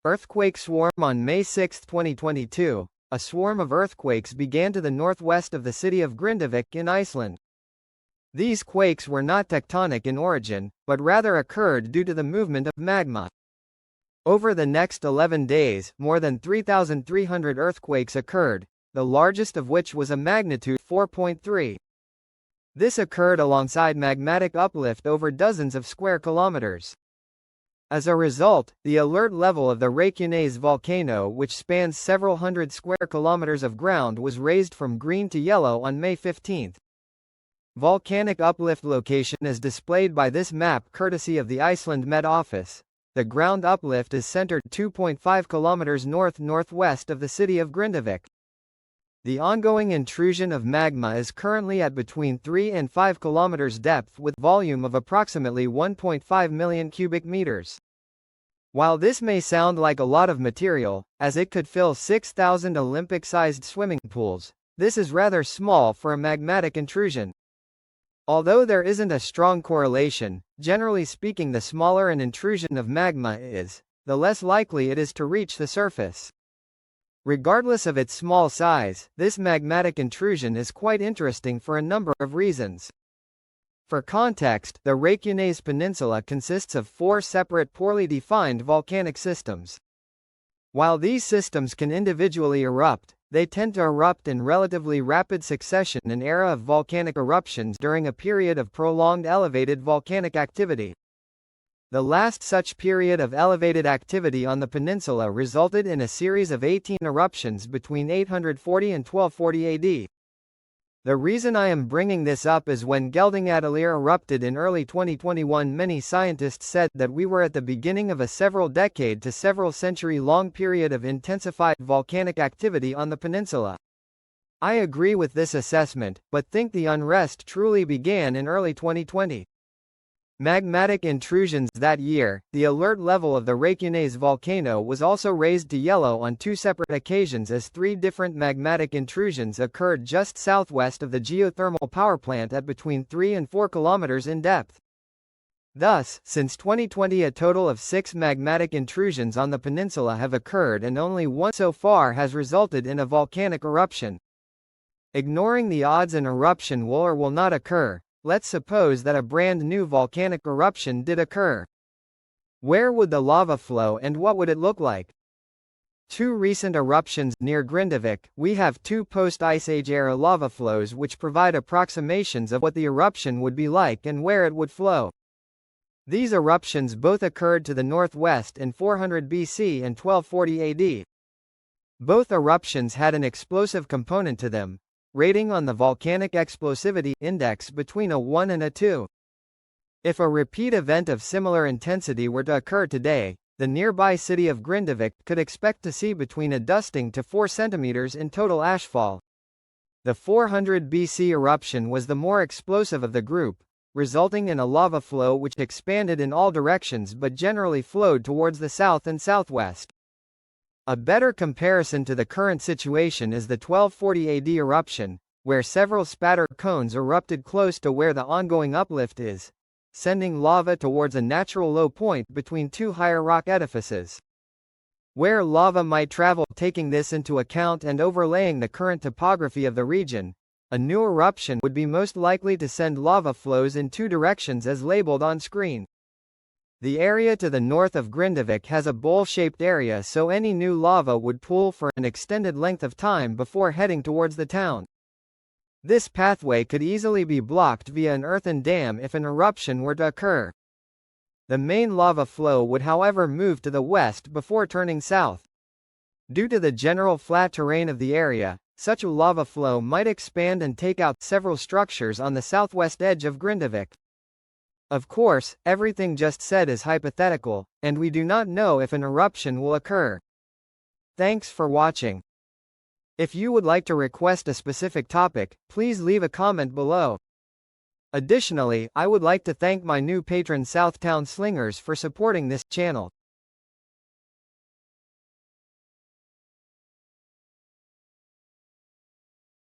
Earthquake swarm. On May 6, 2022, a swarm of earthquakes began to the northwest of the city of Grindavik in Iceland. These quakes were not tectonic in origin, but rather occurred due to the movement of magma. Over the next 11 days, more than 3,300 earthquakes occurred, the largest of which was a magnitude 4.3. This occurred alongside magmatic uplift over dozens of square kilometers. As a result, the alert level of the Reykjanes volcano, which spans several hundred square kilometers of ground, was raised from green to yellow on May 15. Volcanic uplift location is displayed by this map courtesy of the Iceland Met Office. The ground uplift is centered 2.5 kilometers north-northwest of the city of Grindavík. The ongoing intrusion of magma is currently at between 3 and 5 kilometers depth with volume of approximately 1.5 million cubic meters. While this may sound like a lot of material, as it could fill 6,000 Olympic-sized swimming pools, this is rather small for a magmatic intrusion. Although there isn't a strong correlation, generally speaking the smaller an intrusion of magma is, the less likely it is to reach the surface. Regardless of its small size, this magmatic intrusion is quite interesting for a number of reasons. For context, the Reykjanes Peninsula consists of 4 separate poorly defined volcanic systems. While these systems can individually erupt, they tend to erupt in relatively rapid succession, an era of volcanic eruptions during a period of prolonged elevated volcanic activity. The last such period of elevated activity on the peninsula resulted in a series of 18 eruptions between 840 and 1240 AD. The reason I am bringing this up is when Geldingadalur erupted in early 2021, many scientists said that we were at the beginning of a several decade to several century-long period of intensified volcanic activity on the peninsula. I agree with this assessment, but think the unrest truly began in early 2020. Magmatic intrusions. That year, the alert level of the Reykjanes volcano was also raised to yellow on 2 separate occasions as 3 different magmatic intrusions occurred just southwest of the geothermal power plant at between 3 and 4 kilometers in depth. Thus, since 2020 a total of 6 magmatic intrusions on the peninsula have occurred and only one so far has resulted in a volcanic eruption. Ignoring the odds an eruption will or will not occur, let's suppose that a brand new volcanic eruption did occur. Where would the lava flow and what would it look like? 2 recent eruptions near Grindavík. We have 2 post-Ice Age era lava flows which provide approximations of what the eruption would be like and where it would flow. These eruptions both occurred to the northwest in 400 BC and 1240 AD. Both eruptions had an explosive component to them, rating on the Volcanic Explosivity Index between a 1 and a 2. If a repeat event of similar intensity were to occur today, the nearby city of Grindavík could expect to see between a dusting to 4 centimeters in total ashfall. The 400 BC eruption was the more explosive of the group, resulting in a lava flow which expanded in all directions but generally flowed towards the south and southwest. A better comparison to the current situation is the 1240 AD eruption, where several spatter cones erupted close to where the ongoing uplift is, sending lava towards a natural low point between 2 higher rock edifices. Where lava might travel. Taking this into account and overlaying the current topography of the region, a new eruption would be most likely to send lava flows in 2 directions as labeled on screen. The area to the north of Grindavík has a bowl-shaped area, so any new lava would pool for an extended length of time before heading towards the town. This pathway could easily be blocked via an earthen dam if an eruption were to occur. The main lava flow would however move to the west before turning south. Due to the general flat terrain of the area, such a lava flow might expand and take out several structures on the southwest edge of Grindavík. Of course, everything just said is hypothetical, and we do not know if an eruption will occur. Thanks for watching. If you would like to request a specific topic, please leave a comment below. Additionally, I would like to thank my new patron Southtown Slingers for supporting this channel.